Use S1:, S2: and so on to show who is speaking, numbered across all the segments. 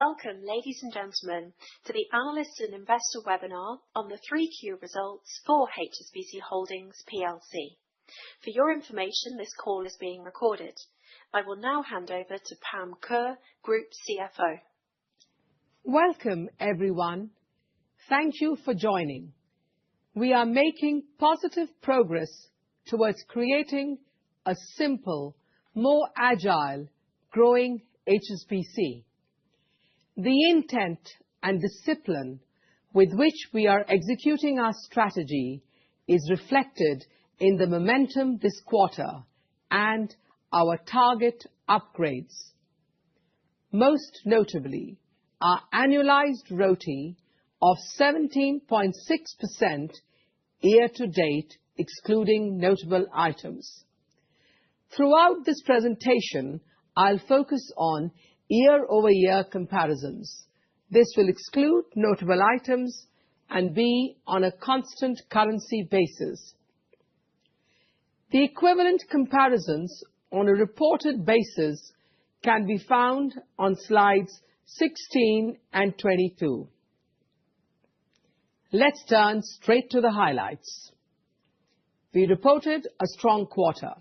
S1: Welcome, ladies and gentlemen, to the Analyst and Investor webinar on the 3Q results for HSBC Holdings plc. For your information, this call is being recorded. I will now hand over to Pam Kerr, Group CFO.
S2: Welcome, everyone. Thank you for joining. We are making positive progress towards creating a simple, more agile, growing HSBC. The intent and discipline with which we are executing our strategy is reflected in the momentum this quarter and our target upgrades. Most notably, our annualized ROTE of 17.6% year-to-date, excluding notable items. Throughout this presentation, I'll focus on year-over-year comparisons. This will exclude notable items and be on a constant currency basis. The equivalent comparisons on a reported basis can be found on slides 16 and 22. Let's turn straight to the highlights. We reported a strong quarter.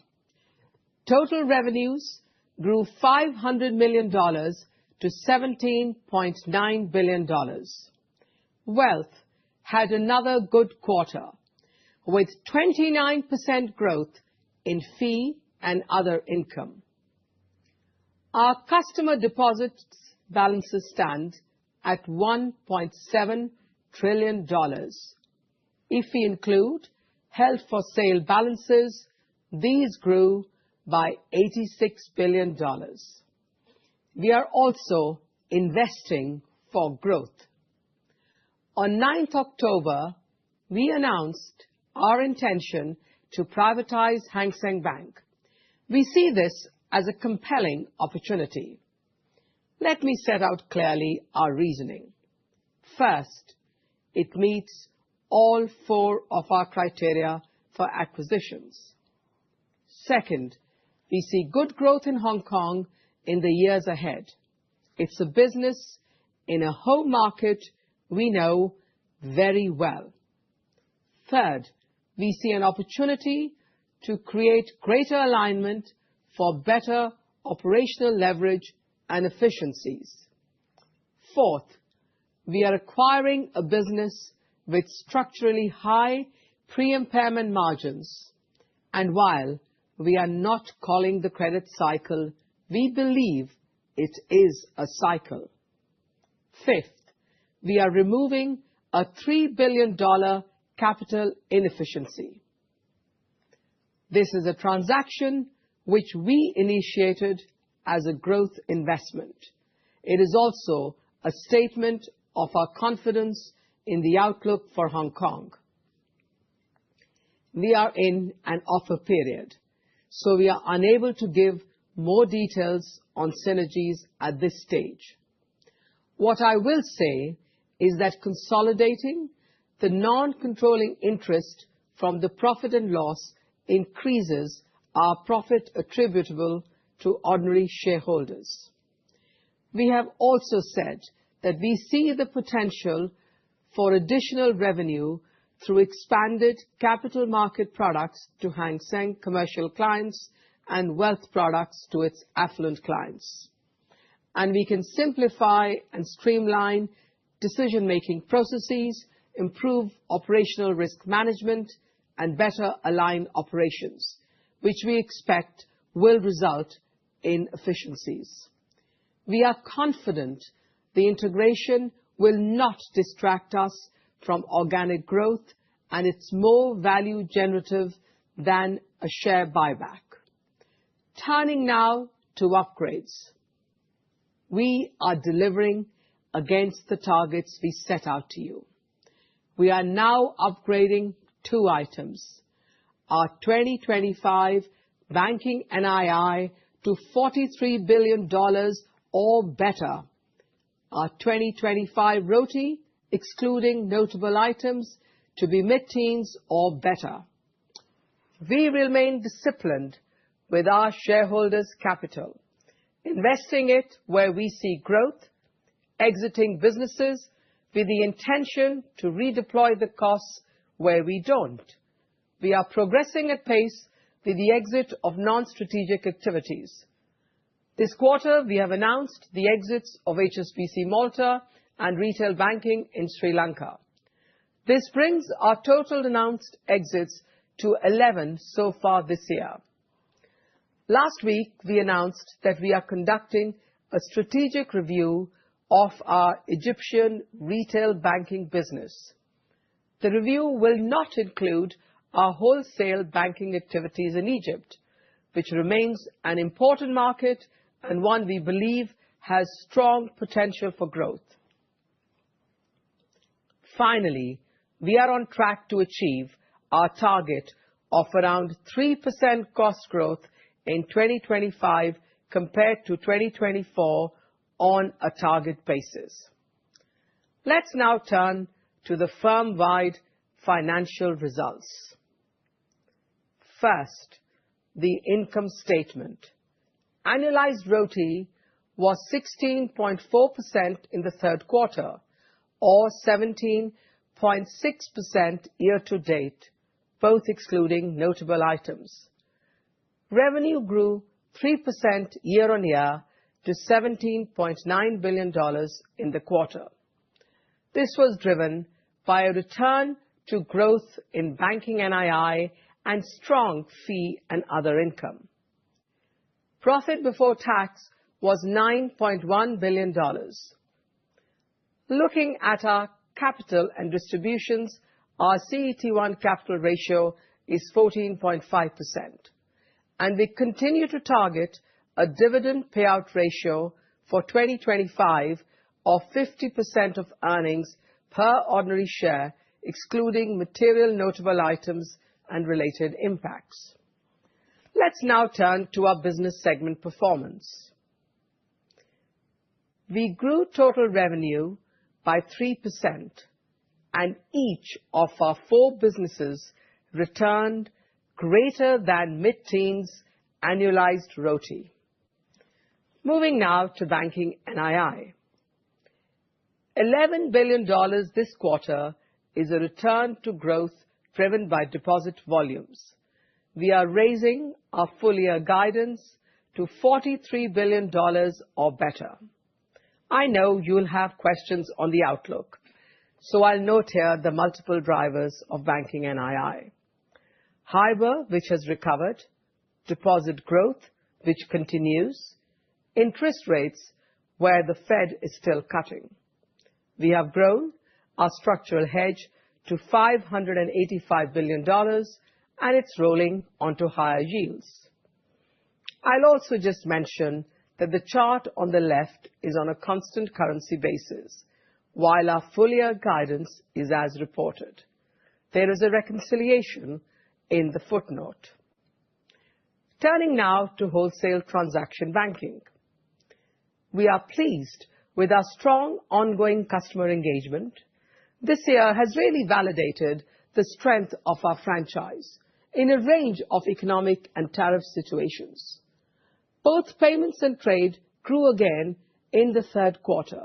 S2: Total revenues grew $500 million to $17.9 billion. Wealth had another good quarter, with 29% growth in fee and other income. Our customer deposits balances stand at $1.7 trillion. If we include held-for-sale balances, these grew by $86 billion. We are also investing for growth. On 9th October, we announced our intention to privatize Hang Seng Bank. We see this as a compelling opportunity. Let me set out clearly our reasoning. First, it meets all four of our criteria for acquisitions. Second, we see good growth in Hong Kong in the years ahead. It's a business in a home market we know very well. Third, we see an opportunity to create greater alignment for better operational leverage and efficiencies. Fourth, we are acquiring a business with structurally high pre-impairment margins. And while we are not calling the credit cycle, we believe it is a cycle. Fifth, we are removing a $3 billion capital inefficiency. This is a transaction which we initiated as a growth investment. It is also a statement of our confidence in the outlook for Hong Kong. We are in an offer period, so we are unable to give more details on synergies at this stage. What I will say is that consolidating the non-controlling interest from the profit and loss increases our profit attributable to ordinary shareholders. We have also said that we see the potential for additional revenue through expanded capital market products to Hang Seng commercial clients and wealth products to its affluent clients. And we can simplify and streamline decision-making processes, improve operational risk management, and better align operations, which we expect will result in efficiencies. We are confident the integration will not distract us from organic growth, and it's more value generative than a share buyback. Turning now to upgrades. We are delivering against the targets we set out to you. We are now upgrading two items: our 2025 banking NII to $43 billion or better, our 2025 ROTE, excluding notable items, to be mid-teens or better. We remain disciplined with our shareholders' capital, investing it where we see growth exiting businesses with the intention to redeploy the costs where we don't. We are progressing at pace with the exit of non-strategic activities. This quarter, we have announced the exits of HSBC Malta and retail banking in Sri Lanka. This brings our total announced exits to 11 so far this year. Last week, we announced that we are conducting a strategic review of our Egyptian retail banking business. The review will not include our wholesale banking activities in Egypt, which remains an important market and one we believe has strong potential for growth. Finally, we are on track to achieve our target of around 3% cost growth in 2025 compared to 2024 on a target basis. Let's now turn to the firm-wide financial results. First, the income statement. Annualized ROTE was 16.4% in the third quarter, or 17.6% year-to-date, both excluding notable items. Revenue grew 3% year-on-year to $17.9 billion in the quarter. This was driven by a return to growth in banking NII and strong fee and other income. Profit before tax was $9.1 billion. Looking at our capital and distributions, our CET1 capital ratio is 14.5%, and we continue to target a dividend payout ratio for 2025 of 50% of earnings per ordinary share, excluding material notable items and related impacts. Let's now turn to our business segment performance. We grew total revenue by 3%, and each of our four businesses returned greater than mid-teens annualized ROTE. Moving now to banking NII. $11 billion this quarter is a return to growth driven by deposit volumes. We are raising our full-year guidance to $43 billion or better. I know you'll have questions on the outlook, so I'll note here the multiple drivers of banking NII. HIBOR, which has recovered, deposit growth, which continues, interest rates, where the Fed is still cutting. We have grown our structural hedge to $585 billion, and it's rolling onto higher yields. I'll also just mention that the chart on the left is on a constant currency basis, while our full-year guidance is as reported. There is a reconciliation in the footnote. Turning now to wholesale transaction banking. We are pleased with our strong ongoing customer engagement. This year has really validated the strength of our franchise in a range of economic and tariff situations. Both payments and trade grew again in the third quarter.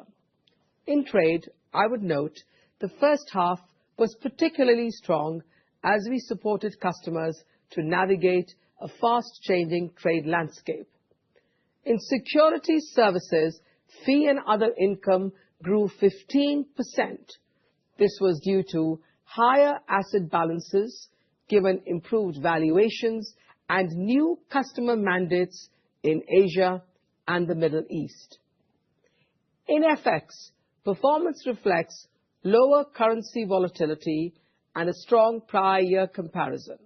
S2: In trade, I would note the first half was particularly strong as we supported customers to navigate a fast-changing trade landscape. In securities services, fee and other income grew 15%. This was due to higher asset balances, given improved valuations and new customer mandates in Asia and the Middle East. In FX, performance reflects lower currency volatility and a strong prior year comparison.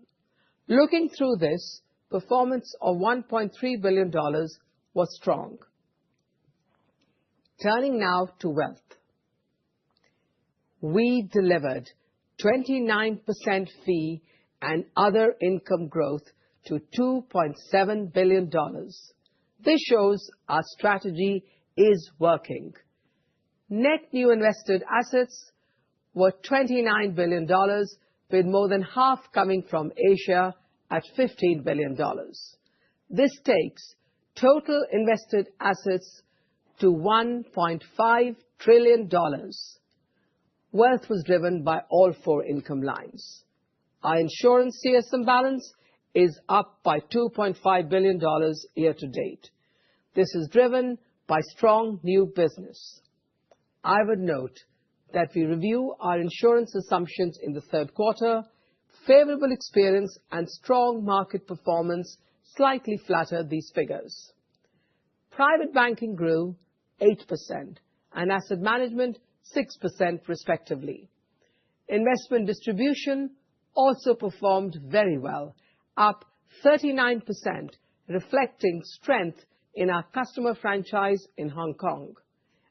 S2: Looking through this, performance of $1.3 billion was strong. Turning now to wealth. We delivered 29% fee and other income growth to $2.7 billion. This shows our strategy is working. Net new invested assets were $29 billion, with more than half coming from Asia at $15 billion. This takes total invested assets to $1.5 trillion. Wealth was driven by all four income lines. Our insurance CSM balance is up by $2.5 billion year to date. This is driven by strong new business. I would note that we review our insurance assumptions in the third quarter. Favorable experience and strong market performance slightly flattered these figures. Private banking grew 8% and asset management 6% respectively. Investment distribution also performed very well, up 39%, reflecting strength in our customer franchise in Hong Kong.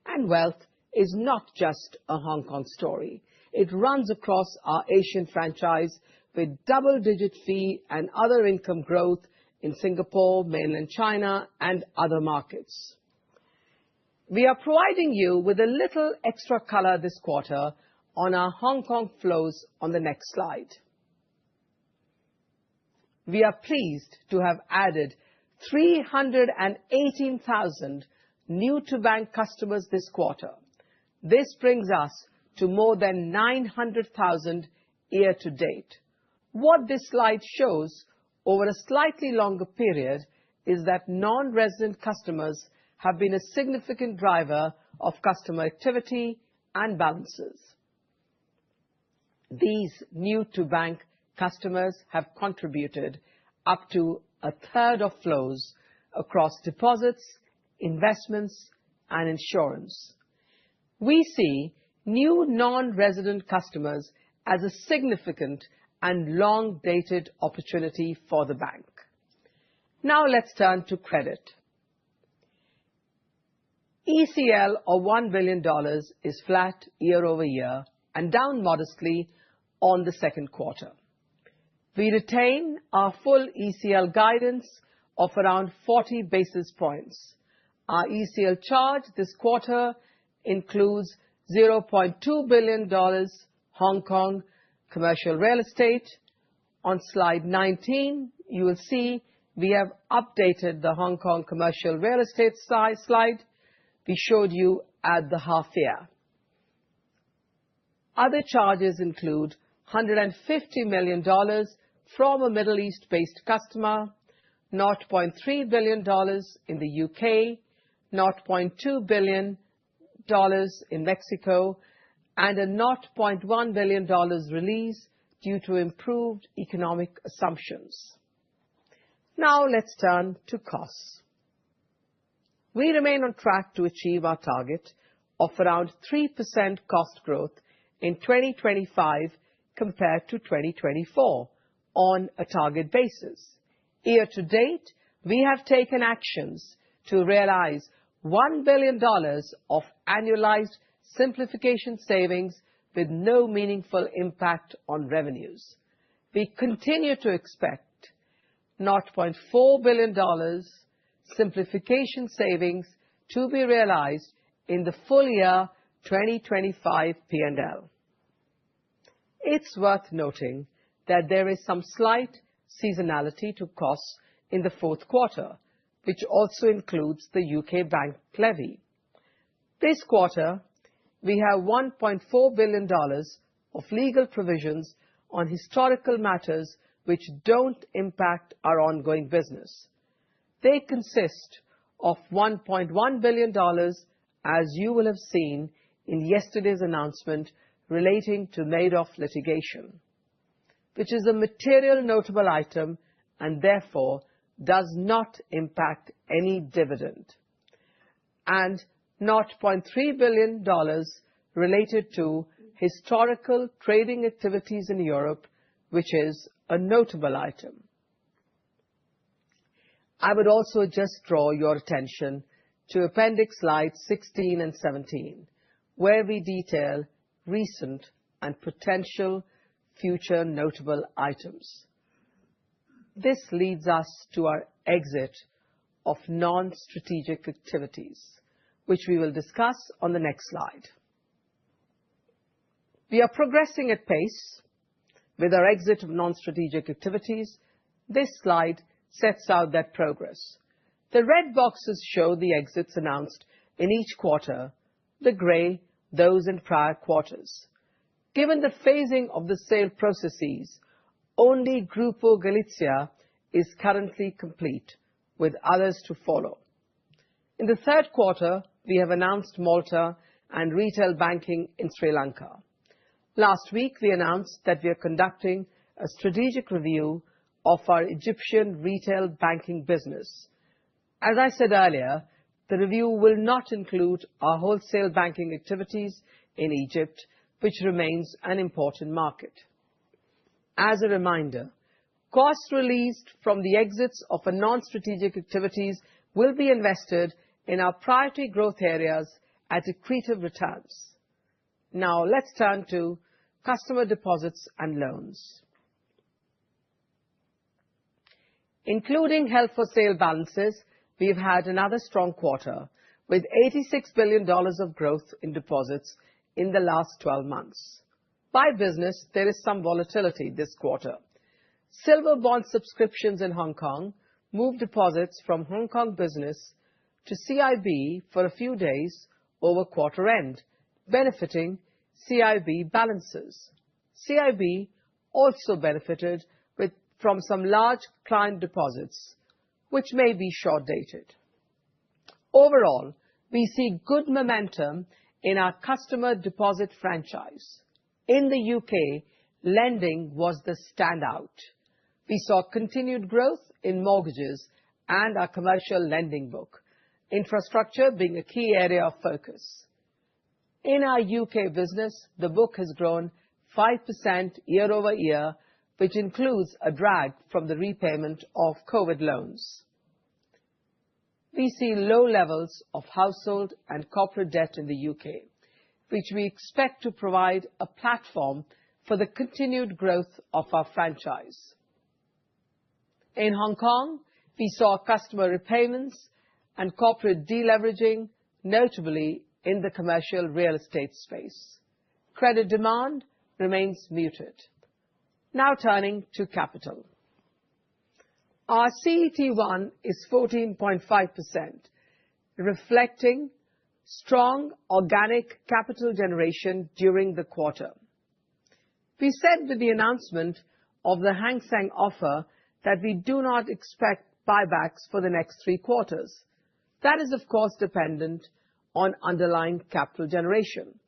S2: And wealth is not just a Hong Kong story. It runs across our Asian franchise with double-digit fee and other income growth in Singapore, mainland China, and other markets. We are providing you with a little extra color this quarter on our Hong Kong flows on the next slide. We are pleased to have added 318,000 new-to-bank customers this quarter. This brings us to more than 900,000 year to date. What this slide shows over a slightly longer period is that non-resident customers have been a significant driver of customer activity and balances. These new-to-bank customers have contributed up to a third of flows across deposits, investments, and insurance. We see new non-resident customers as a significant and long-dated opportunity for the bank. Now let's turn to credit. ECL of $1 billion is flat year over year and down modestly on the second quarter. We retain our full ECL guidance of around 40 basis points. Our ECL charge this quarter includes $0.2 billion Hong Kong commercial real estate. On slide 19, you will see we have updated the Hong Kong commercial real estate slide we showed you at the half year. Other charges include $150 million from a Middle East-based customer, $0.3 billion in the UK, $0.2 billion in Mexico, and a $0.1 billion release due to improved economic assumptions. Now let's turn to costs. We remain on track to achieve our target of around 3% cost growth in 2025 compared to 2024 on a target basis. Year to date, we have taken actions to realize $1 billion of annualized simplification savings with no meaningful impact on revenues. We continue to expect $0.4 billion simplification savings to be realized in the full year 2025 P&L. It's worth noting that there is some slight seasonality to costs in the fourth quarter, which also includes the UK bank levy. This quarter, we have $1.4 billion of legal provisions on historical matters which don't impact our ongoing business. They consist of $1.1 billion, as you will have seen in yesterday's announcement relating to Madoff litigation, which is a material notable item and therefore does not impact any dividend, and $0.3 billion related to historical trading activities in Europe, which is a notable item. I would also just draw your attention to appendix slides 16 and 17, where we detail recent and potential future notable items. This leads us to our exit of non-strategic activities, which we will discuss on the next slide. We are progressing at pace with our exit of non-strategic activities. This slide sets out that progress. The red boxes show the exits announced in each quarter, the grey those in prior quarters. Given the phasing of the sale processes, only Grupo Galicia is currently complete, with others to follow. In the third quarter, we have announced Malta and retail banking in Sri Lanka. Last week, we announced that we are conducting a strategic review of our Egyptian retail banking business. As I said earlier, the review will not include our wholesale banking activities in Egypt, which remains an important market. As a reminder, costs released from the exits of our non-strategic activities will be invested in our priority growth areas at accretive returns. Now, let's turn to customer deposits and loans. Including held-for-sale balances, we've had another strong quarter, with $86 billion of growth in deposits in the last 12 months. By business, there is some volatility this quarter. Silver bond subscriptions in Hong Kong moved deposits from Hong Kong business to CIB for a few days over quarter end, benefiting CIB balances. CIB also benefited from some large client deposits, which may be short-dated. Overall, we see good momentum in our customer deposit franchise. In the UK, lending was the standout. We saw continued growth in mortgages and our commercial lending book, infrastructure being a key area of focus. In our UK business, the book has grown 5% year over year, which includes a drag from the repayment of COVID loans. We see low levels of household and corporate debt in the UK, which we expect to provide a platform for the continued growth of our franchise. In Hong Kong, we saw customer repayments and corporate deleveraging, notably in the commercial real estate space. Credit demand remains muted. Now turning to capital. Our CET1 is 14.5%, reflecting strong organic capital generation during the quarter. We said with the announcement of the Hang Seng offer that we do not expect buybacks for the next 3 quarters. That is, of course, dependent on underlying capital generation.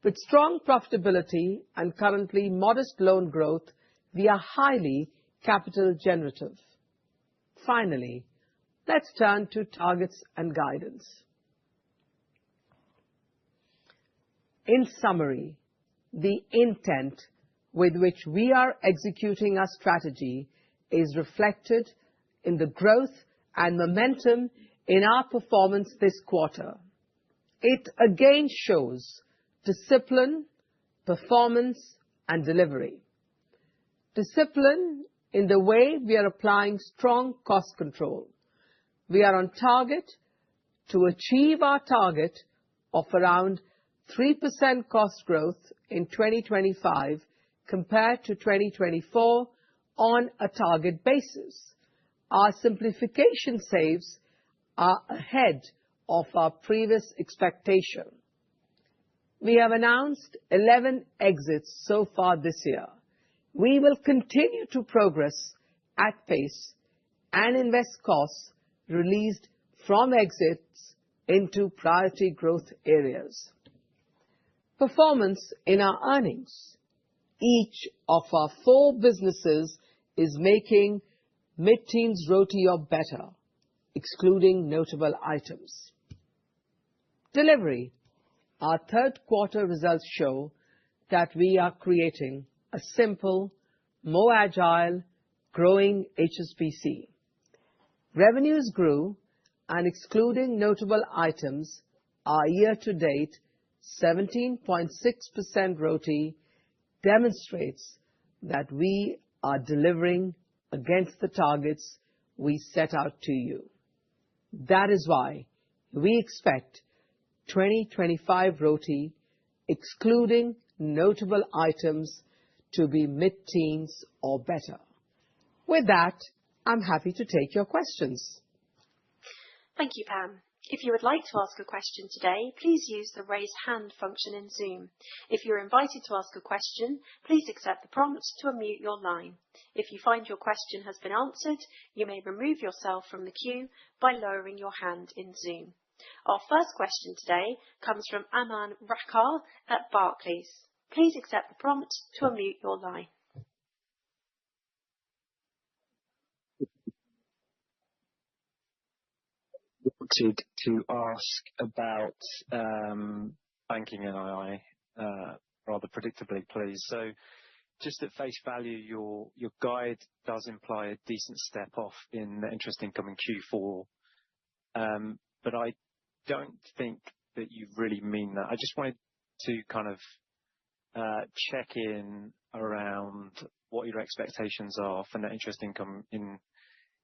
S2: With strong profitability and currently modest loan growth, we are highly capital generative. Finally, let's turn to targets and guidance. In summary, the intent with which we are executing our strategy is reflected in the growth and momentum in our performance this quarter. It again shows discipline, performance, and delivery. Discipline in the way we are applying strong cost control. We are on target to achieve our target of around 3% cost growth in 2025 compared to 2024 on a target basis. Our simplification saves are ahead of our previous expectation. We have announced 11 exits so far this year. We will continue to progress at pace and invest costs released from exits into priority growth areas. Performance in our earnings. Each of our 4 businesses is making mid-teens ROTE or better, excluding notable items. Delivery. Our third quarter results show that we are creating a simple, more agile, growing HSBC. Revenues grew, and excluding notable items, our year-to-date 17.6% ROTE demonstrates that we are delivering against the targets we set out to you. That is why we expect 2025 ROTE, excluding notable items, to be mid-teens or better. With that, I'm happy to take your questions.
S1: Thank you, Pam. If you would like to ask a question today, please use the raise hand function in Zoom. If you're invited to ask a question, please accept the prompt to unmute your line. If you find your question has been answered, you may remove yourself from the queue by lowering your hand in Zoom. Our first question today comes from Aman Rakkar at Barclays. Please accept the prompt to unmute your line.
S3: Wanted to ask about banking NII rather predictably, please. So just at face value, your guide does imply a decent step off in the interest income in Q4, but I don't think that you really mean that. I just wanted to kind of check in around what your expectations are for net interest income in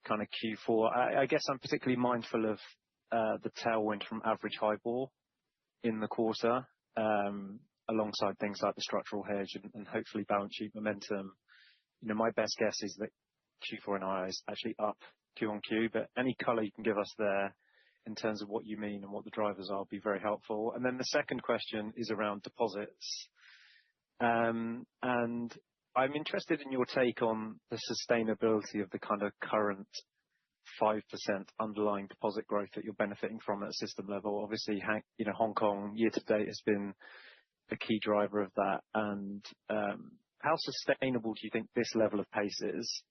S3: kind of Q4. I guess I'm particularly mindful of the tailwind from average HIBOR in the quarter, alongside things like the structural hedge and hopefully balance sheet momentum. My best guess is that Q4 NII is actually up Q on Q, but any color you can give us there in terms of what you mean and what the drivers are would be very helpful. And then the second question is around deposits. And I'm interested in your take on the sustainability of the kind of current 5% underlying deposit growth that you're benefiting from at a system level. Obviously, Hong Kong year to date has been a key driver of that. And how sustainable do you think this level of pace is?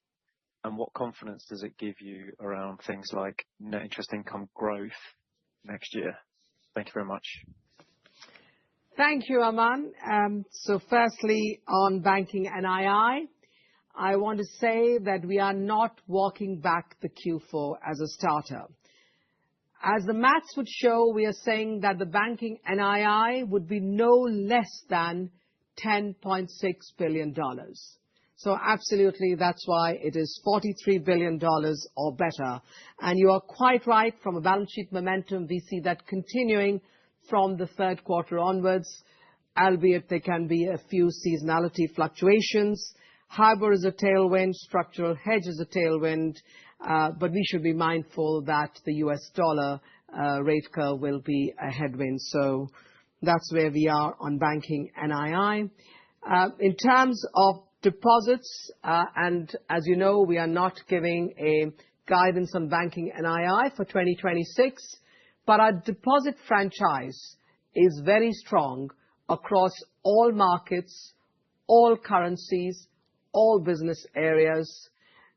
S3: And what confidence does it give you around things like net interest income growth next year? Thank you very much.
S2: Thank you, Aman. So firstly, on banking NII, I want to say that we are not walking back the Q4 as a starter. As the maths would show, we are saying that the banking NII would be no less than $10.6 billion. So absolutely, that's why it is $43 billion or better. And you are quite right, from a balance sheet momentum, we see that continuing from the third quarter onwards, albeit there can be a few seasonality fluctuations. HIBOR is a tailwind, structural hedge is a tailwind, but we should be mindful that the US dollar rate curve will be a headwind. So that's where we are on banking NII. In terms of deposits, and as you know, we are not giving a guidance on banking NII for 2026, but our deposit franchise is very strong across all markets, all currencies, all business areas.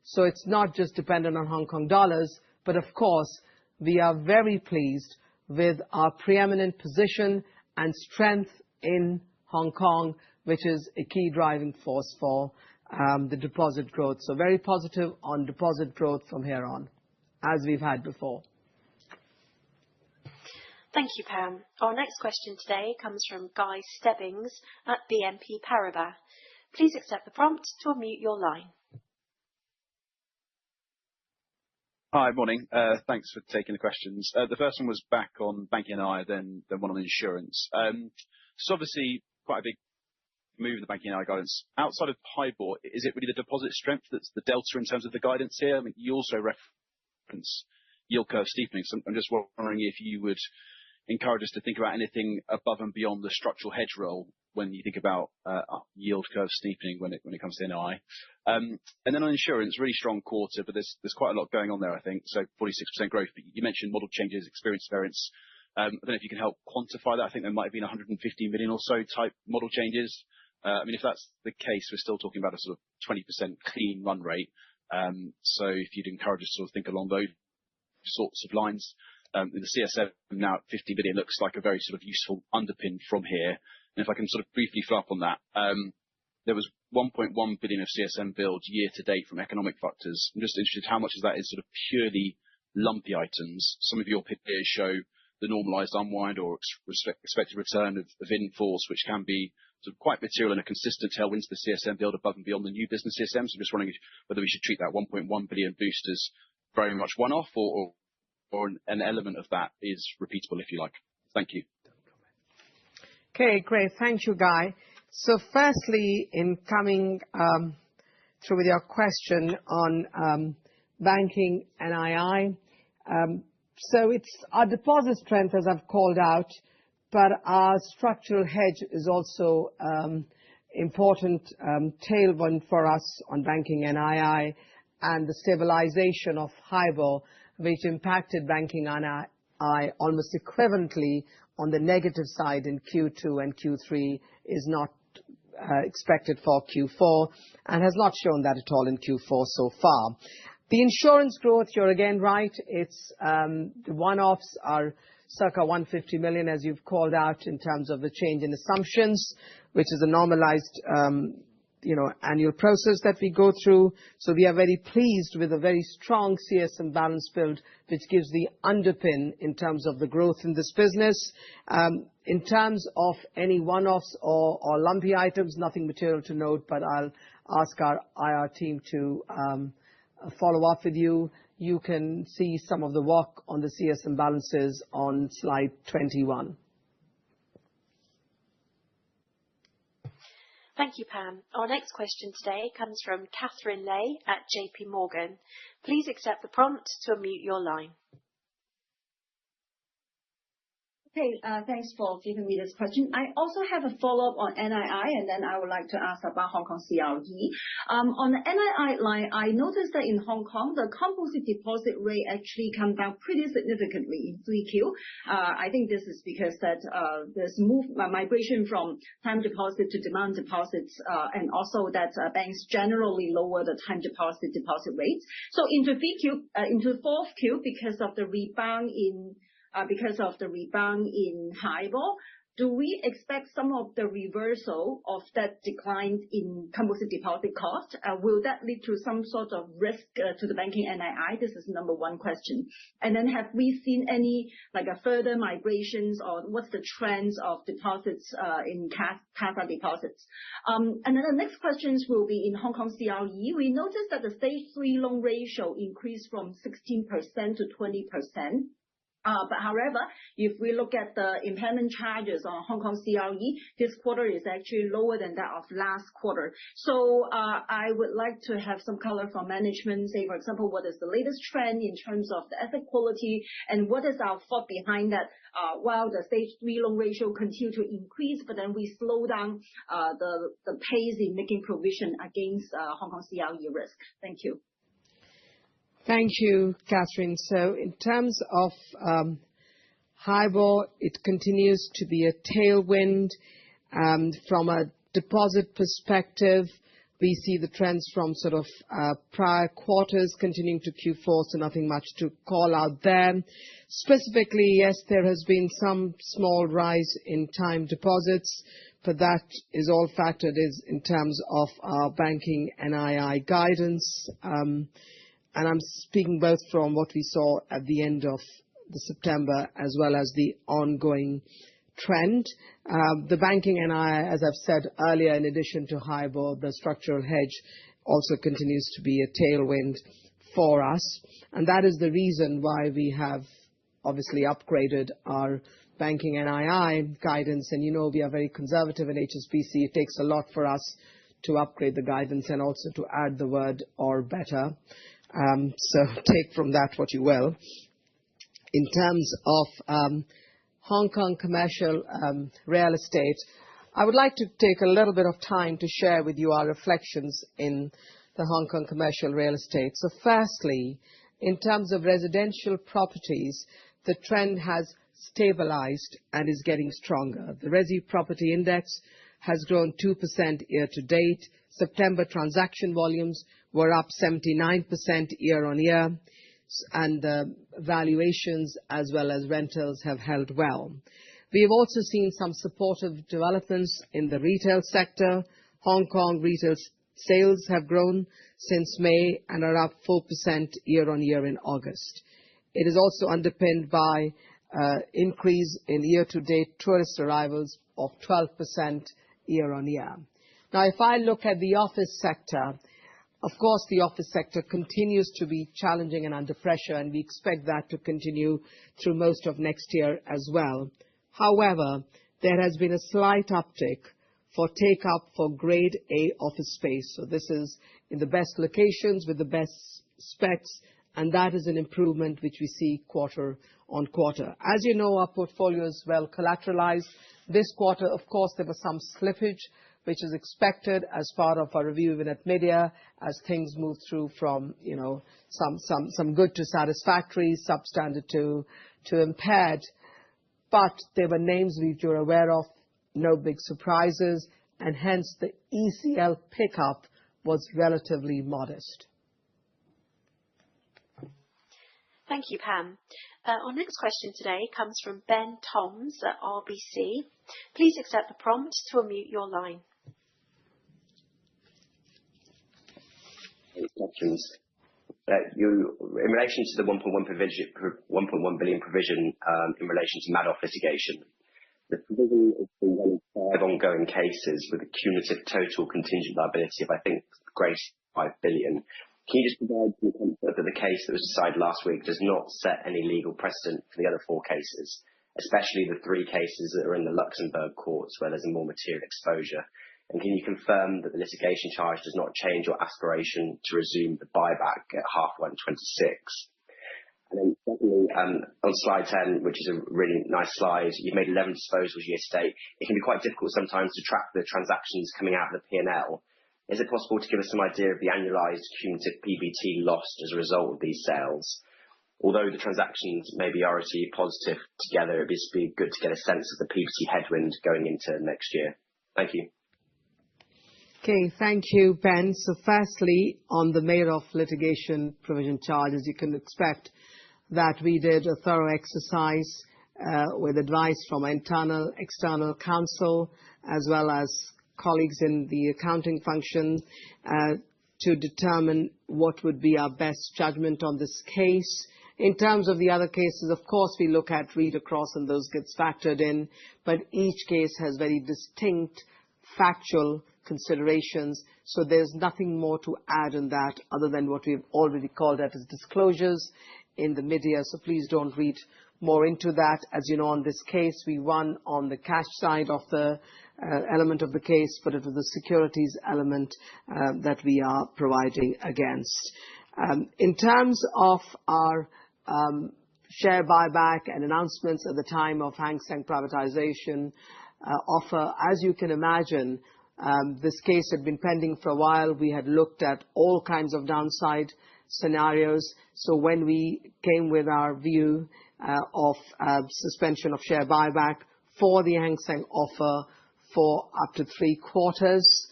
S2: So it's not just dependent on Hong Kong dollars, but of course, we are very pleased with our preeminent position and strength in Hong Kong, which is a key driving force for the deposit growth. So very positive on deposit growth from here on, as we've had before.
S1: Thank you, Pam. Our next question today comes from Guy Stebbings at BNP Paribas. Please accept the prompt to unmute your line.
S4: Hi, morning. Thanks for taking the questions. The first one was back on banking NII, then one on insurance. So obviously, quite a big move in the banking NII guidance. Outside of HIBOR, is it really the deposit strength that's the delta in terms of the guidance here? I mean, you also reference yield curve steepening. So I'm just wondering if you would encourage us to think about anything above and beyond the structural hedge role when you think about yield curve steepening when it comes to NII. And then on insurance, really strong quarter, but there's quite a lot going on there, I think. So 46% growth. But you mentioned model changes, experience variance. I don't know if you can help quantify that. I think there might have been 150 million or so type model changes. I mean, if that's the case, we're still talking about a sort of 20% clean run rate. So if you'd encourage us to sort of think along those sorts of lines, the CSM now at 50 billion looks like a very sort of useful underpin from here. And if I can sort of briefly follow up on that, there was 1.1 billion of CSM build year to date from economic factors. I'm just interested how much of that is sort of purely lumpy items. Some of your peers show the normalized unwind or expected return of in-force, which can be sort of quite material and a consistent tailwind to the CSM build above and beyond the new business CSM. So I'm just wondering whether we should treat that 1.1 billion boost as very much one-off or an element of that is repeatable, if you like. Thank you.
S2: Okay, great. Thank you, Guy. So firstly, in coming through with your question on banking NII, So it's our deposit strength, as I've called out, but our structural hedge is also important tailwind for us on banking NII, and the stabilization of HIBOR, which impacted banking NII almost equivalently on the negative side in Q2 and Q3, is not expected for Q4 and has not shown that at all in Q4 so far. The insurance growth, you're again right. It's the one-offs are circa 150 million, as you've called out, in terms of the change in assumptions, which is a normalized annual process that we go through. So we are very pleased with a very strong CSM balance build, which gives the underpin in terms of the growth in this business. In terms of any one-offs or lumpy items, nothing material to note, but I'll ask our IR team to follow up with you. You can see some of the work on the CSM balances on slide 21.
S1: Thank you, Pam. Our next question today comes from Catherine Lay at JP Morgan. Please accept the prompt to unmute your line.
S5: Okay, thanks for giving me this question. I also have a follow-up on NII, and then I would like to ask about Hong Kong CRE. On the NII line, I noticed that in Hong Kong, the composite deposit rate actually came down pretty significantly in 3Q. I think this is because that there's migration from time deposit to demand deposits, and also that banks generally lower the time deposit rates. So into 4Q, because of the rebound in HIBOR, do we expect some of the reversal of that decline in composite deposit cost? Will that lead to some sort of risk to the banking NII? This is number one question. And then have we seen any further migrations, or what's the trends of deposits in CASA deposits? And then the next questions will be in Hong Kong CRE. We noticed that the stage 3 loan ratio increased from 16% to 20%. But however, if we look at the impairment charges on Hong Kong CRE, this quarter is actually lower than that of last quarter. So I would like to have some color from management, say, for example, what is the latest trend in terms of the asset quality, and what is our thought behind that while the stage 3 loan ratio continue to increase, but then we slow down the pace in making provision against Hong Kong CRE risk. Thank you.
S2: Thank you, Catherine. So in terms of HIBOR, it continues to be a tailwind. From a deposit perspective, we see the trends from sort of prior quarters continuing to Q4, so nothing much to call out there. Specifically, yes, there has been some small rise in time deposits, but that is all factored in terms of our banking NII guidance. And I'm speaking both from what we saw at the end of the September as well as the ongoing trend. The banking NII, as I've said earlier, in addition to HIBOR, the structural hedge also continues to be a tailwind for us. And that is the reason why we have obviously upgraded our banking NII guidance. And we are very conservative in HSBC. It takes a lot for us to upgrade the guidance and also to add the word or better. So take from that what you will. In terms of Hong Kong commercial real estate, I would like to take a little bit of time to share with you our reflections in the Hong Kong commercial real estate. So firstly, in terms of residential properties, the trend has stabilized and is getting stronger. The Resi Property Index has grown 2% year to date. September transaction volumes were up 79% year on year, and the valuations as well as rentals have held well. We have also seen some supportive developments in the retail sector. Hong Kong retail sales have grown since May and are up 4% year on year in August. It is also underpinned by increase in year-to-date tourist arrivals of 12% year on year. Now, if I look at the office sector, of course, the office sector continues to be challenging and under pressure, and we expect that to continue through most of next year as well. However, there has been a slight uptick for take-up for Grade A office space. So this is in the best locations with the best specs and that is an improvement which we see quarter on quarter. As you know, our portfolio is well collateralized. This quarter, of course, there was some slippage, which is expected as part of our review even at media, as things move through from, some good to satisfactory, substandard to impaired. But there were names which you're aware of, no big surprises, and hence the ECL pickup was relatively modest.
S1: Thank you, Pam. Our next question today comes from Ben Toms at RBC. Please accept the prompt to unmute your line.
S6: Questions. In relation to the 1.1 billion provision in relation to Madoff litigation, the provision is for one of 5 ongoing cases with a cumulative total contingent liability of, I think, greater than 5 billion. Can you just provide some comfort that the case that was decided last week does not set any legal precedent for the other 4 cases, especially the 3 cases that are in the Luxembourg courts where there's a more material exposure? And can you confirm that the litigation charge does not change your aspiration to resume the buyback at half-1 26? And then secondly, on slide 10, which is a really nice slide, you've made 11 disposals year to date. It can be quite difficult sometimes to track the transactions coming out of the P&L. Is it possible to give us some idea of the annualized cumulative PBT lost as a result of these sales? Although the transactions may be ROTE positive together, it'd be good to get a sense of the PBT headwind going into next year. Thank you.
S2: Okay, thank you, Ben. So firstly, on the Madoff litigation provision charge, as you can expect, that we did a thorough exercise with advice from internal, external counsel, as well as colleagues in the accounting function, to determine what would be our best judgment on this case. In terms of the other cases, of course, we look at read across and those gets factored in, but each case has very distinct factual considerations. So there's nothing more to add in that other than what we've already called out as disclosures in the media. So please don't read more into that. As you know, on this case, we won on the cash side of the element of the case, but it was the securities element that we are providing against. In terms of our share buyback and announcements at the time of Hang Seng privatization offer, as you can imagine, this case had been pending for a while. We had looked at all kinds of downside scenarios. So when we came with our view of suspension of share buyback for the Hang Seng offer for up to 3 quarters,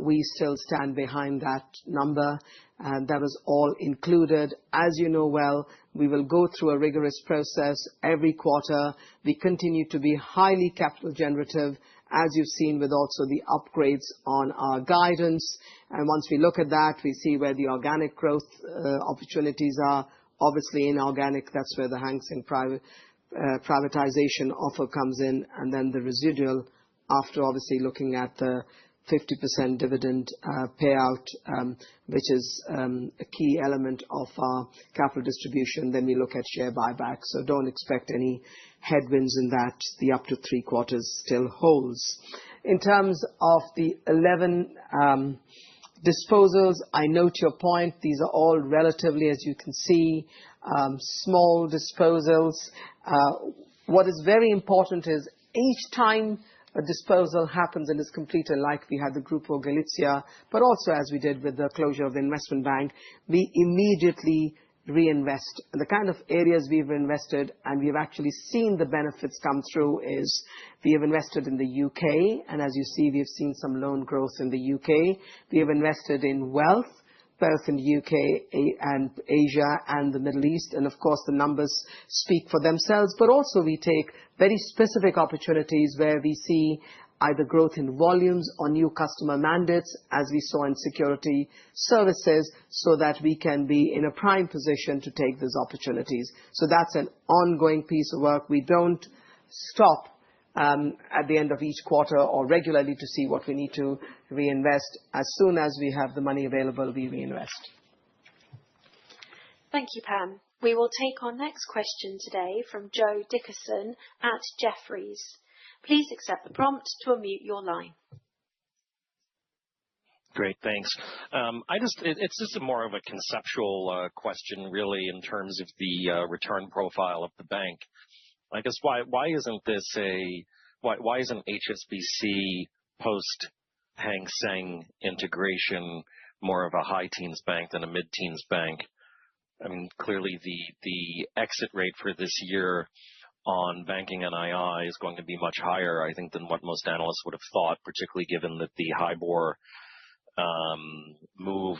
S2: we still stand behind that number. That was all included. As you know well, we will go through a rigorous process every quarter. We continue to be highly capital generative, as you've seen with also the upgrades on our guidance. And once we look at that, we see where the organic growth opportunities are. Obviously, inorganic, that's where the Hang Seng privatization offer comes in, and then the residual after obviously looking at the 50% dividend payout, which is a key element of our capital distribution. Then we look at share buyback. So don't expect any headwinds in that. The up to 3 quarters still holds. In terms of the 11 disposals, I note your point. These are all relatively, as you can see, small disposals. What is very important is each time a disposal happens and is completed, like we had the Grupo Galicia, but also as we did with the closure of the investment bank, we immediately reinvest. The kind of areas we've invested, and we've actually seen the benefits come through, is we have invested in the UK, and as you see, we've seen some loan growth in the UK. We have invested in wealth, both in the UK and Asia and the Middle East. And of course, the numbers speak for themselves, but also we take very specific opportunities where we see either growth in volumes or new customer mandates, as we saw in security services, so that we can be in a prime position to take those opportunities. So that's an ongoing piece of work. We don't stop at the end of each quarter or regularly to see what we need to reinvest. As soon as we have the money available, we reinvest.
S1: Thank you, Pam. We will take our next question today from Joe Dickerson at Jefferies. Please accept the prompt to unmute your line.
S7: Great, thanks. It's just more of a conceptual question, really, in terms of the return profile of the bank. I guess why isn't HSBC post Hang Seng integration more of a high teens bank than a mid teens bank? I mean, clearly the exit rate for this year on banking NII is going to be much higher, I think, than what most analysts would have thought, particularly given that the HIBOR move,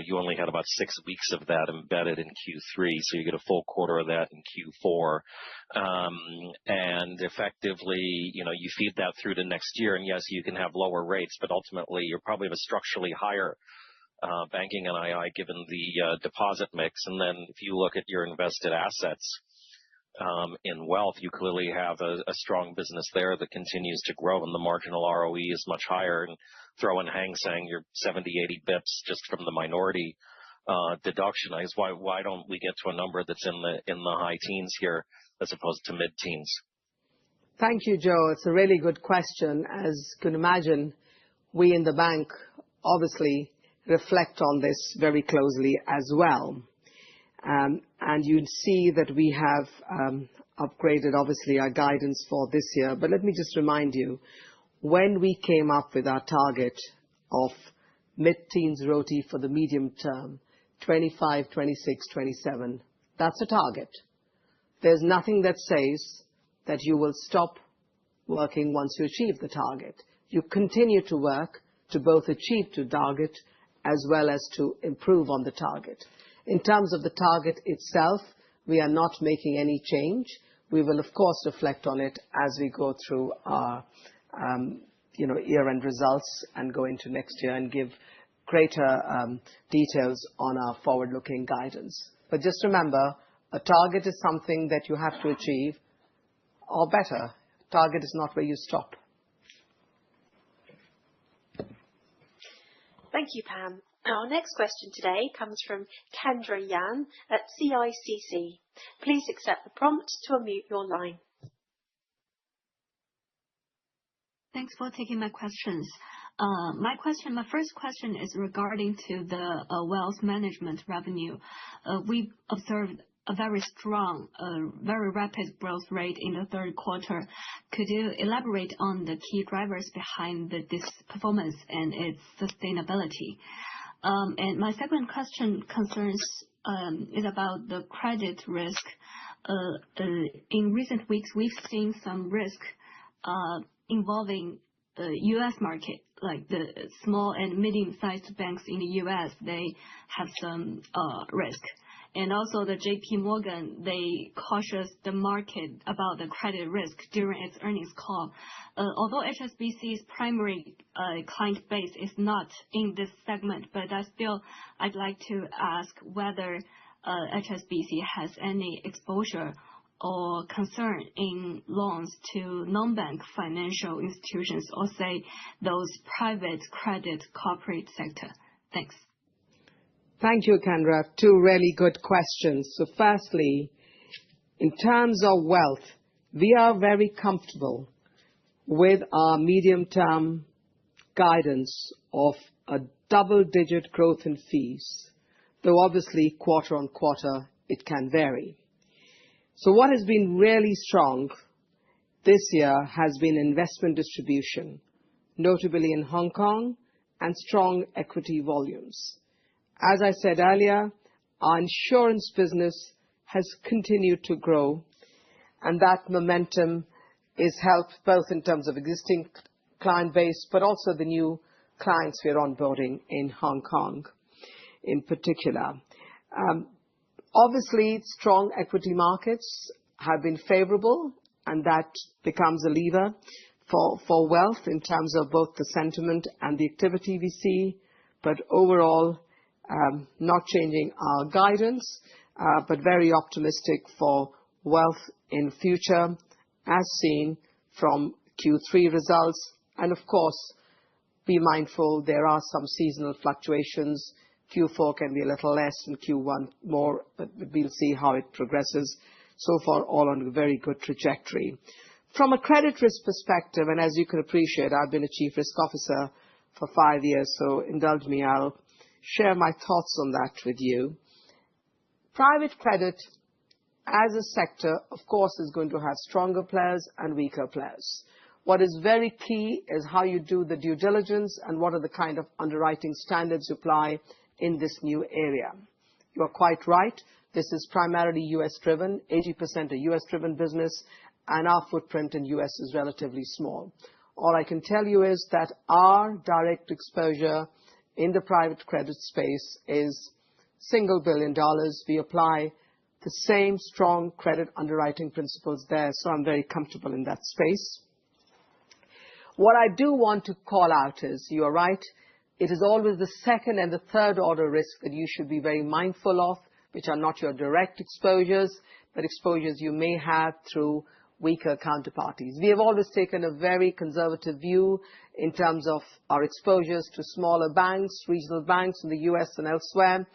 S7: you only had about 6 weeks of that embedded in Q3, so you get a full quarter of that in Q4. And effectively, you feed that through to next year, and yes, you can have lower rates, but ultimately you probably have a structurally higher banking NII given the deposit mix. And then if you look at your invested assets in wealth, you clearly have a strong business there that continues to grow, and the marginal ROE is much higher. And throw in Hang Seng, you're 70, 80 bips just from the minority deduction. I guess why don't we get to a number that's in the high teens here as opposed to mid teens?
S2: Thank you, Joe. It's a really good question. As you can imagine, we in the bank obviously reflect on this very closely as well. And you'd see that we have upgraded, obviously, our guidance for this year. But let me just remind you, when we came up with our target of mid-teens ROTE for the medium term, 25, 26, 27, that's a target. There's nothing that says that you will stop working once you achieve the target. You continue to work to both achieve the target as well as to improve on the target. In terms of the target itself, we are not making any change. We will, of course, reflect on it as we go through our year-end results and go into next year and give greater details on our forward-looking guidance. But just remember, a target is something that you have to achieve, or better, target is not where you stop.
S1: Thank you, Pam. Our next question today comes from Kendra Yan at CICC. Please accept the prompt to unmute your line.
S8: Thanks for taking my questions. My first question is regarding to the wealth management revenue. We observed a very strong, very rapid growth rate in the third quarter. Could you elaborate on the key drivers behind this performance and its sustainability? And my second question is about the credit risk. In recent weeks, we've seen some risk involving the U.S. market, like the small and medium-sized banks in the U.S., they have some risk. And also the JP Morgan, they cautious the market about the credit risk during its earnings call. Although HSBC's primary client base is not in this segment, but I'd like to ask whether HSBC has any exposure or concern in loans to non-bank financial institutions, or say those private credit corporate sector. Thanks.
S2: Thank you, Kendra. Two really good questions. So firstly, in terms of wealth, we are very comfortable with our medium-term guidance of a double-digit growth in fees, though obviously quarter on quarter it can vary. So what has been really strong this year has been investment distribution, notably in Hong Kong, and strong equity volumes. As I said earlier, our insurance business has continued to grow, and that momentum is helped both in terms of existing client base, but also the new clients we are onboarding in Hong Kong in particular. Obviously, strong equity markets have been favorable, and that becomes a lever for wealth in terms of both the sentiment and the activity we see, but overall, not changing our guidance, but very optimistic for wealth in future, as seen from Q3 results. And of course, be mindful there are some seasonal fluctuations. Q4 can be a little less and Q1 more, but we'll see how it progresses. So far, all on a very good trajectory. From a credit risk perspective, and as you can appreciate, I've been a chief risk officer for 5 years, so indulge me, I'll share my thoughts on that with you. Private credit as a sector, of course, is going to have stronger players and weaker players. What is very key is how you do the due diligence and what are the kind of underwriting standards you apply in this new area. You are quite right. This is primarily US driven, 80% a US driven business, and our footprint in US is relatively small. All I can tell you is that our direct exposure in the private credit space is $1 billion. We apply the same strong credit underwriting principles there, so I'm very comfortable in that space. What I do want to call out is, you are right, it is always the second and the third order risk that you should be very mindful of, which are not your direct exposures, but exposures you may have through weaker counterparties. We have always taken a very conservative view in terms of our exposures to smaller banks, regional banks in the US and elsewhere.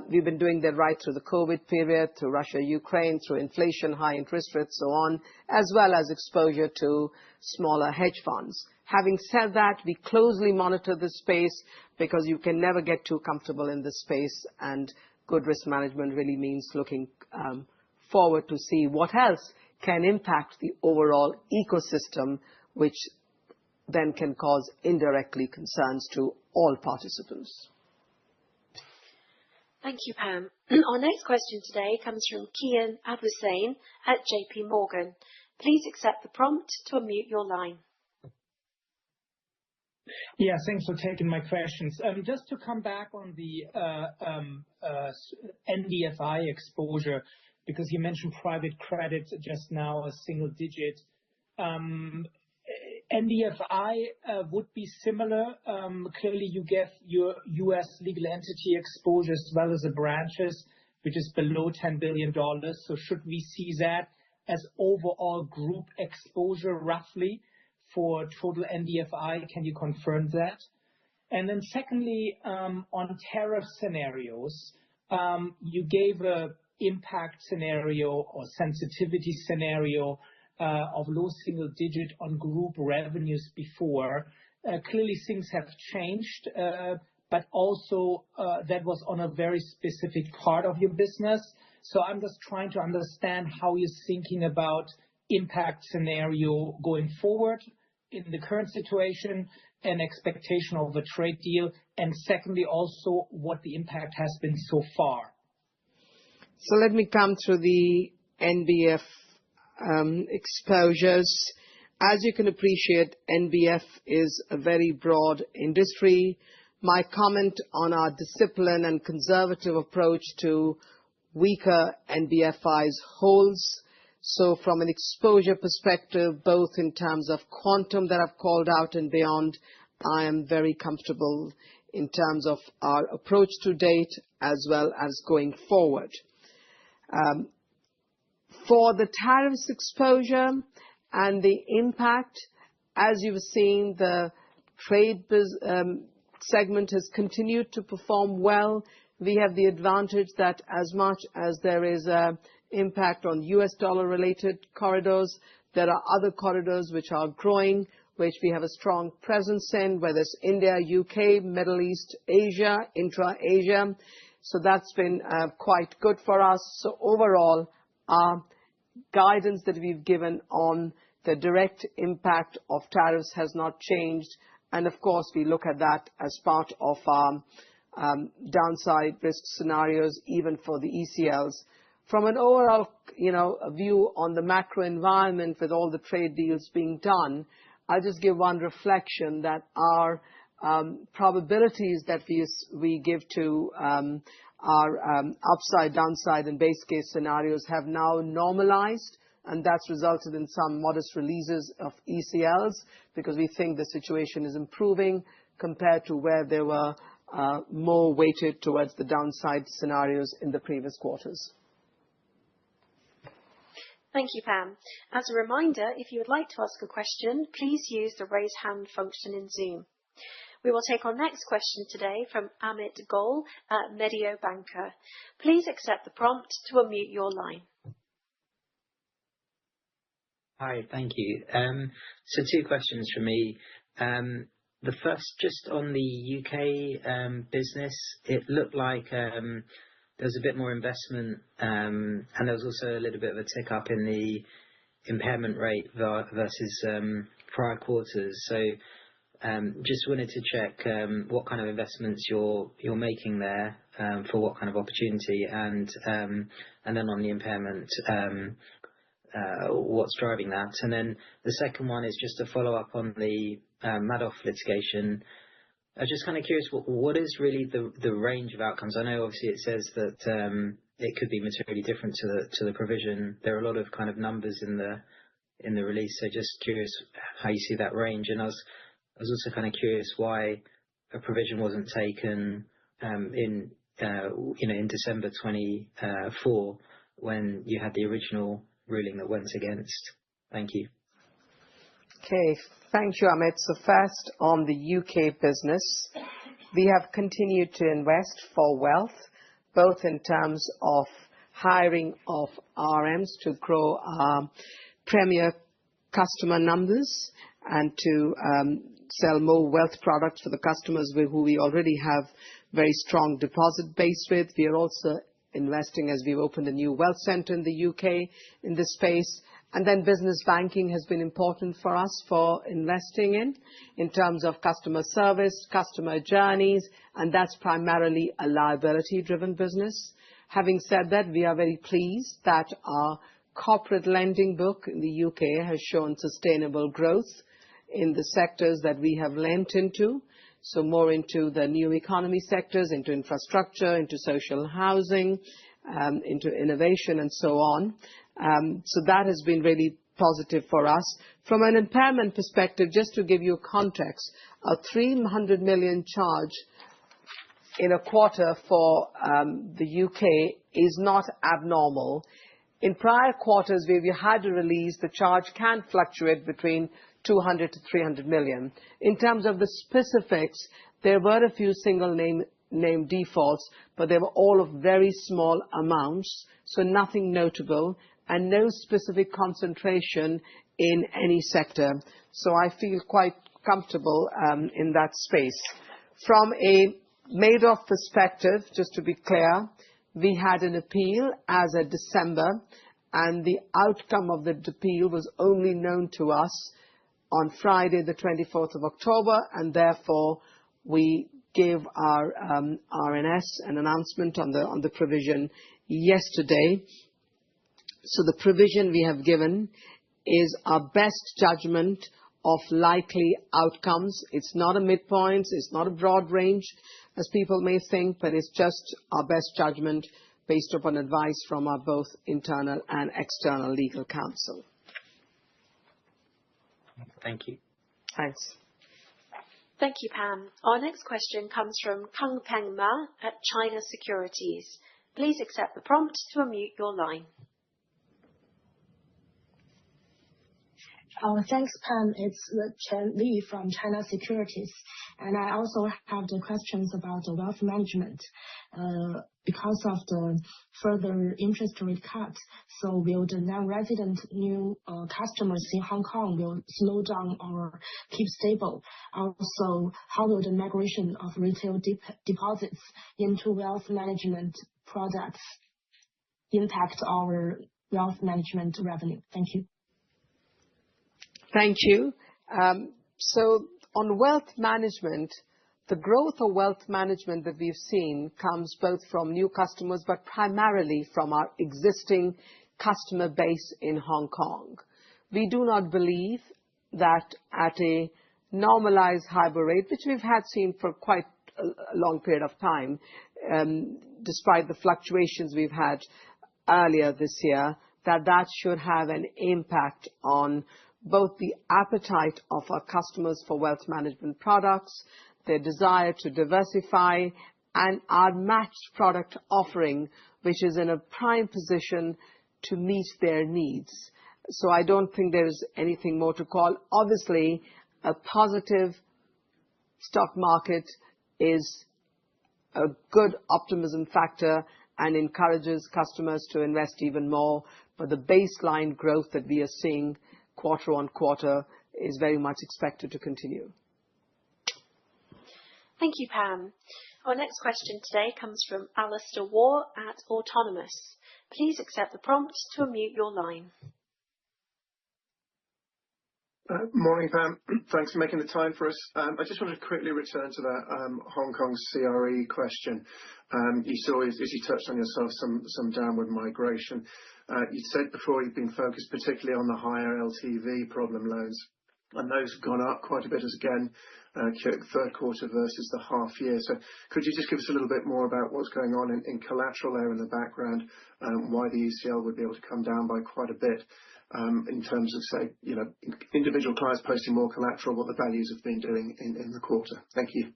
S2: We've been doing that right through the COVID period, through Russia, Ukraine, through inflation, high interest rates, so on, as well as exposure to smaller hedge funds. Having said that, we closely monitor this space because you can never get too comfortable in this space, and good risk management really means looking forward to see what else can impact the overall ecosystem, which then can cause indirectly concerns to all participants.
S1: Thank you, Pam. Our next question today comes from Kian Abhussain at JP Morgan. Please accept the prompt to unmute your line.
S9: Yeah, thanks for taking my questions. Just to come back on the NDFI exposure, because you mentioned private credit just now, a single digit. NDFI would be similar. Clearly, you get your US legal entity exposure as well as the branches, which is below $10 billion. So should we see that as overall group exposure roughly for total NDFI? Can you confirm that? And then secondly, on tariff scenarios, you gave an impact scenario or sensitivity scenario of low single digit on group revenues before. Clearly, things have changed, but also that was on a very specific part of your business. So I'm just trying to understand how you're thinking about impact scenario going forward in the current situation and expectation of a trade deal. And secondly, also what the impact has been so far.
S2: So let me come through the NBF exposures. As you can appreciate, NBF is a very broad industry. My comment on our discipline and conservative approach to weaker NBFIs holds. So from an exposure perspective, both in terms of quantum that I've called out and beyond, I am very comfortable in terms of our approach to date as well as going forward. For the tariffs exposure and the impact, as you've seen, the trade segment has continued to perform well. We have the advantage that as much as there is an impact on US dollar related corridors, there are other corridors which are growing, which we have a strong presence in, whether it's India, UK, Middle East, Asia, intra-Asia. So that's been quite good for us. So overall, our guidance that we've given on the direct impact of tariffs has not changed. And of course, we look at that as part of our downside risk scenarios, even for the ECLs. From an overall, a view on the macro environment with all the trade deals being done, I'll just give one reflection that our probabilities that we give to our upside, downside, and base case scenarios have now normalized, and that's resulted in some modest releases of ECLs because we think the situation is improving compared to where they were more weighted towards the downside scenarios in the previous quarters.
S1: Thank you, Pam. As a reminder, if you would like to ask a question, please use the raise hand function in Zoom. We will take our next question today from Amit Goel at Mediobanca. Please accept the prompt to unmute your line.
S10: Hi, thank you. So 2 questions from me. The first, just on the U.K. business, it looked like there was a bit more investment, and there was also a little bit of a tick up in the impairment rate versus prior quarters. So just wanted to check what kind of investments you're making there, for what kind of opportunity, and then on the impairment, what's driving that. And then the second one is just a follow-up on the Madoff litigation. I was just kind of curious, what is really the range of outcomes? I know obviously it says that it could be materially different to the provision. There are a lot of kind of numbers in the release, so just curious how you see that range. And I was also kind of curious why a provision wasn't taken in December 24 when you had the original ruling that went against. Thank you.
S2: Okay, thank you, Amit. So first, on the UK business, we have continued to invest for wealth, both in terms of hiring of RMs to grow our premier customer numbers and to sell more wealth products for the customers who we already have very strong deposit base with. We are also investing as we've opened a new wealth center in the UK in this space. And then business banking has been important for us for investing in terms of customer service, customer journeys, and that's primarily a liability-driven business. Having said that, we are very pleased that our corporate lending book in the UK has shown sustainable growth in the sectors that we have lent into, so more into the new economy sectors, into infrastructure, into social housing, into innovation, and so on. So that has been really positive for us. From an impairment perspective, just to give you context, a 300 million charge in a quarter for the UK is not abnormal. In prior quarters where we had a release, the charge can fluctuate between 200 to 300 million. In terms of the specifics, there were a few single name defaults, but they were all of very small amounts, so nothing notable and no specific concentration in any sector. So I feel quite comfortable in that space. From a Madoff perspective, just to be clear, we had an appeal as of December, and the outcome of the appeal was only known to us on Friday, the 24th of October, and therefore we gave our RNS an announcement on the provision yesterday. So the provision we have given is our best judgment of likely outcomes. It's not a midpoint, it's not a broad range, as people may think, but it's just our best judgment based upon advice from our both internal and external legal counsel.
S10: Thank you.
S2: Thanks.
S1: Thank you, Pam. Our next question comes from Kang Peng Ma at China Securities. Please accept the prompt to unmute your line.
S11: Thanks, Pam. It's Chen Li from China Securities. And I also have the questions about the wealth management. Because of the further interest rate cut, so will the non-resident new customers in Hong Kong will slow down or keep stable? Also, how will the migration of retail deposits into wealth management products impact our wealth management revenue? Thank you.
S2: Thank you. So on wealth management, the growth of wealth management that we've seen comes both from new customers, but primarily from our existing customer base in Hong Kong. We do not believe that at a normalized HIBOR rate, which we've had seen for quite a long period of time, despite the fluctuations we've had earlier this year, that should have an impact on both the appetite of our customers for wealth management products, their desire to diversify, and our matched product offering, which is in a prime position to meet their needs. So I don't think there's anything more to call. Obviously, a positive stock market is a good optimism factor and encourages customers to invest even more. But the baseline growth that we are seeing quarter on quarter is very much expected to continue.
S1: Thank you, Pam. Our next question today comes from Alistair Waugh at Autonomous. Please accept the prompt to unmute your line.
S12: Morning, Pam. Thanks for making the time for us. I just wanted to quickly return to that Hong Kong CRE question. You saw, as you touched on yourself, some downward migration. You said before you've been focused particularly on the higher LTV problem loans, and those have gone up quite a bit again, third quarter versus the half year. So could you just give us a little bit more about what's going on in collateral there in the background, why the ECL would be able to come down by quite a bit? In terms of, say, individual clients posting more collateral, what the values have been doing in the quarter. Thank you.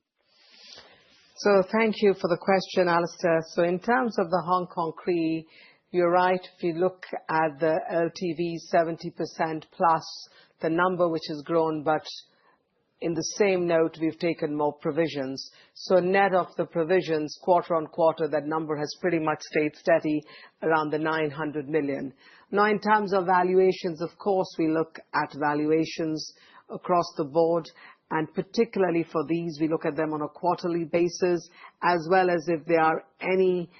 S2: So thank you for the question, Alistair. So in terms of the Hong Kong CRE, you're right. If you look at the LTV 70% plus, the number which has grown, but in the same note, we've taken more provisions. So net of the provisions, quarter on quarter, that number has pretty much stayed steady around the 900 million. Now, in terms of valuations, of course, we look at valuations across the board, and particularly for these, we look at them on a quarterly basis, as well as if there are any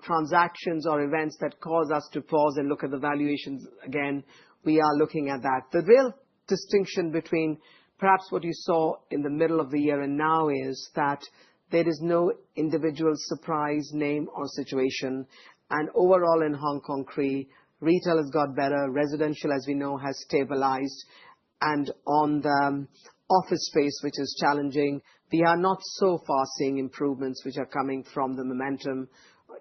S2: transactions or events that cause us to pause and look at the valuations again. We are looking at that. The real distinction between perhaps what you saw in the middle of the year and now is that there is no individual surprise name or situation. And overall in Hong Kong CRE, retail has got better, residential, as we know, has stabilized. And on the office space, which is challenging, we are not so far seeing improvements which are coming from the momentum,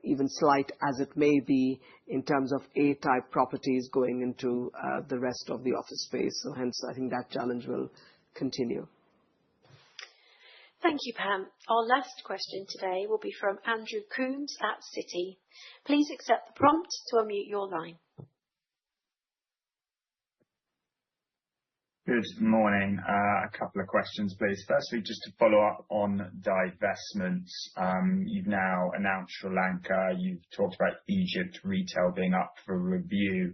S2: even slight as it may be, in terms of A-type properties going into the rest of the office space. So hence, I think that challenge will continue.
S1: Thank you, Pam. Our last question today will be from Andrew Coombs at Citi. Please accept the prompt to unmute your line.
S13: Good morning. A couple of questions, please. Firstly, just to follow up on divestments. You've now announced Sri Lanka. You've talked about Egypt retail being up for review.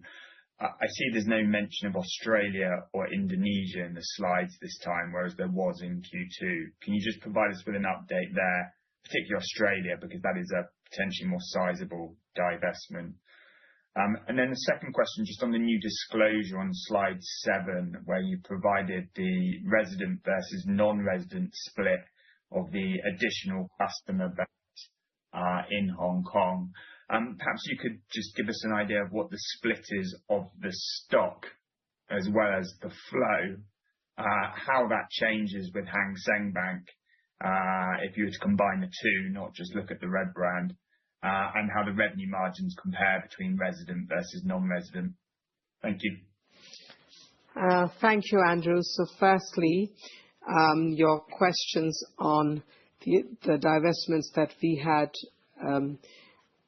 S13: I see there's no mention of Australia or Indonesia in the slides this time, whereas there was in Q2. Can you just provide us with an update there, particularly Australia, because that is a potentially more sizable divestment? And then the second question, just on the new disclosure on slide 7, where you provided the resident versus non-resident split of the additional customer base in Hong Kong. Perhaps you could just give us an idea of what the split is of the stock as well as the flow, how that changes with Hang Seng Bank if you were to combine the two, not just look at the red brand, and how the revenue margins compare between resident versus non-resident. Thank you.
S2: Thank you, Andrew. So firstly, your questions on the divestments that we had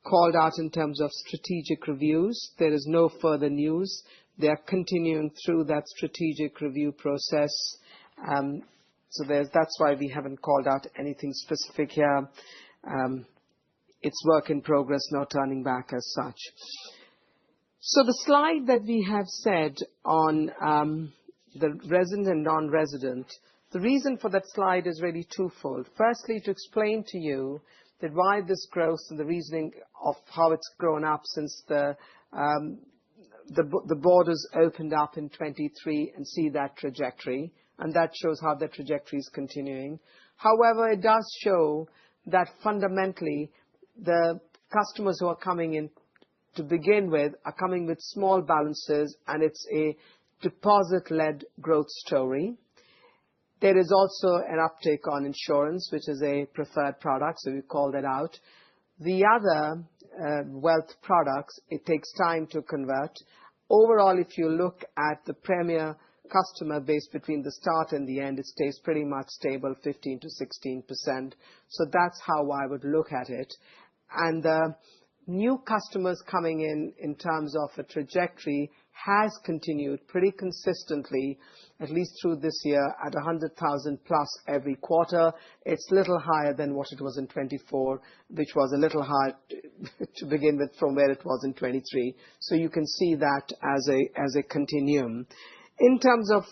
S2: called out in terms of strategic reviews. There is no further news. They are continuing through that strategic review process. So that's why we haven't called out anything specific here. It's work in progress, no turning back as such. So the slide that we have said on the resident and non-resident, the reason for that slide is really twofold. Firstly, to explain to you that why this growth and the reasoning of how it's grown up since the borders opened up in 23 and see that trajectory. And that shows how the trajectory is continuing. However, it does show that fundamentally the customers who are coming in to begin with are coming with small balances, and it's a deposit-led growth story. There is also an uptake on insurance, which is a preferred product, so we call that out. The other wealth products, it takes time to convert. Overall, if you look at the premier customer base between the start and the end, it stays pretty much stable, 15 to 16%. So that's how I would look at it. And the new customers coming in terms of a trajectory has continued pretty consistently, at least through this year, at 100,000 plus every quarter. It's a little higher than what it was in 24, which was a little high to begin with from where it was in 23. So you can see that as a continuum. In terms of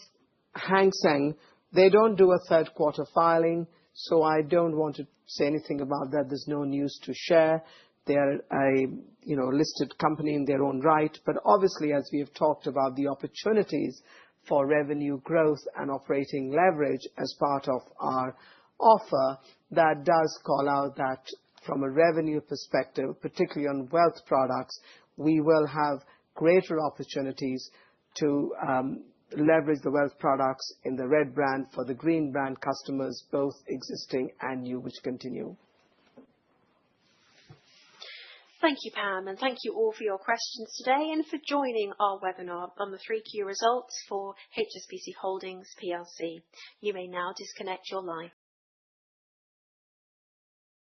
S2: Hang Seng, They don't do a third quarter filing, so I don't want to say anything about that. There's no news to share. They're a listed company in their own right. But obviously, as we have talked about the opportunities for revenue growth and operating leverage as part of our offer, that does call out that from a revenue perspective, particularly on wealth products, we will have greater opportunities to leverage the wealth products in the red brand for the green brand customers, both existing and new, which continue.
S1: Thank you, Pam, and thank you all for your questions today and for joining our webinar on the 3Q results for HSBC Holdings plc. You may now disconnect your line.